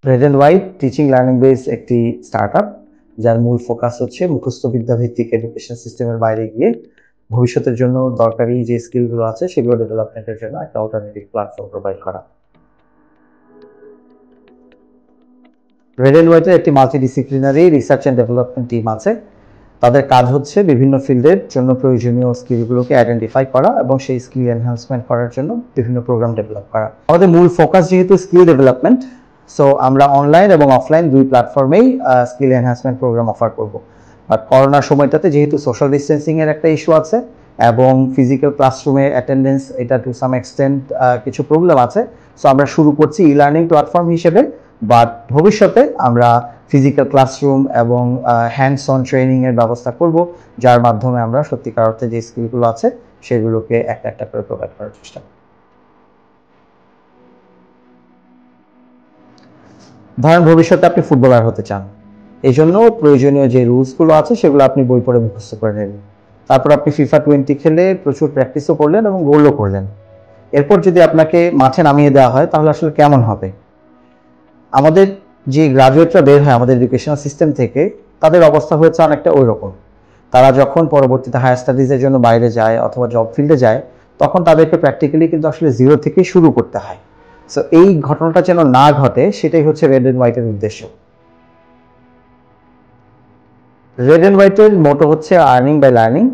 Red and white teaching learning base একটি startup, যার মূল ফোকাস হচ্ছে মুখস্থ বিদ্যা ভিত্তিক এডুকেশন সিস্টেমের বাইরে গিয়ে ভবিষ্যতের জন্য দরকারি যে স্কিলগুলো আছে সেগুলো ডেভেলপমেন্টের জন্য একটা অল্টারনেটিভ প্ল্যাটফর্ম প্রোভাইড করা। রেড অ্যান্ড হোয়াইটের একটি multidisciplinary research and development team আছে। তাদের কাজ হচ্ছে বিভিন্ন ফিল্ডের জন্য প্রয়োজনীয় স্কিলগুলোকে আইডেন্টিফাই করা এবং সেই স্কিল এনহ্যান্সমেন্ট করার জন্য বিভিন্ন প্রোগ্রাম ডেভেলপ করা। আমাদের মূল ফোকাস যেহেতু স্কিল ডেভেলপমেন্ট, সো আমরা অনলাইন এবং অফলাইন দুই প্ল্যাটফর্মেই স্কিল এনহ্যান্সমেন্ট প্রোগ্রাম অফার করব। আর করোনার সময়টাতে যেহেতু সোশ্যাল ডিস্টেন্সিংয়ের একটা ইস্যু আছে এবং ফিজিক্যাল ক্লাসরুমে অ্যাটেন্ডেন্স এটা টু সাম এক্সটেন্ট কিছু প্রবলেম আছে, সো আমরা শুরু করছি ই লার্নিং প্ল্যাটফর্ম হিসেবে। বাট ভবিষ্যতে আমরা ফিজিক্যাল ক্লাসরুম এবং হ্যান্ডস অন ট্রেনিংয়ের ব্যবস্থা করব, যার মাধ্যমে আমরা সত্যিকার অর্থে যে স্কিলগুলো আছে সেগুলোকে একটা একটা করে প্রোভাইড করার চেষ্টা করব। ধরেন ভবিষ্যতে আপনি ফুটবলার হতে চান, এই জন্য প্রয়োজনীয় যে রুলসগুলো আছে সেগুলো আপনি বই পড়ে মুখস্থ করে নেবেন। তারপর আপনি FIFA 20 খেলে প্রচুর প্র্যাকটিসও করলেন এবং গোলও করলেন। এরপর যদি আপনাকে মাঠে নামিয়ে দেওয়া হয় তাহলে আসলে কেমন হবে? আমাদের যে গ্রাজুয়েটরা বের হয় আমাদের এডুকেশনাল সিস্টেম থেকে, তাদের অবস্থা হয়েছে অনেকটা ওই রকম। তারা যখন পরবর্তীতে হায়ার স্টাডিজের জন্য বাইরে যায় অথবা জব ফিল্ডে যায়, তখন তাদেরকে প্র্যাকটিক্যালি কিন্তু আসলে জিরো থেকে শুরু করতে হয়। সো এই ঘটনাটা যেন না ঘটে, সেটাই হচ্ছে রেড অ্যান্ড হোয়াইটের উদ্দেশ্য। রেড অ্যান্ড হোয়াইটের মোটো হচ্ছে আর্নিং বাই লার্নিং।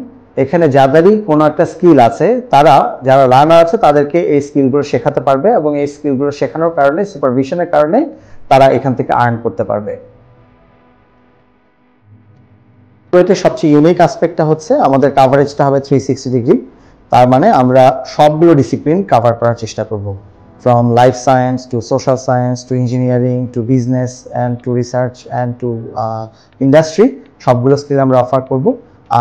এখানে যাদেরই কোনো একটা স্কিল আছে, তারা যারা লার্নার আছে তাদেরকে এই স্কিলগুলো শেখাতে পারবে এবং এই স্কিলগুলো শেখানোর কারণে, সুপারভিশনের কারণে তারা এখান থেকে আর্ন করতে পারবে। তো এটার সবচেয়ে ইউনিক অ্যাসপেক্টটা হচ্ছে আমাদের কাভারেজটা হবে 360 ডিগ্রি। তার মানে আমরা সবগুলো ডিসিপ্লিন কাভার করার চেষ্টা করব, from life science to social science to engineering to business and to research and to industry, সবগুলো স্কিল আমরা অফার করব।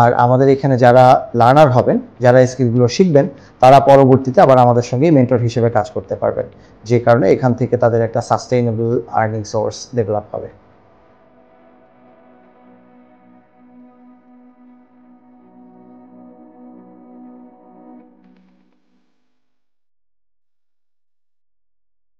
আর আমাদের এখানে যারা লার্নার হবেন, যারা স্কিলগুলো শিখবেন, তারা পরবর্তীতে আবার আমাদের সঙ্গে মেন্টর হিসেবে কাজ করতে পারবেন, যে কারণে এখান থেকে তাদের একটা সাস্টেইনেবল আর্নিং সোর্স ডেভেলপ হবে।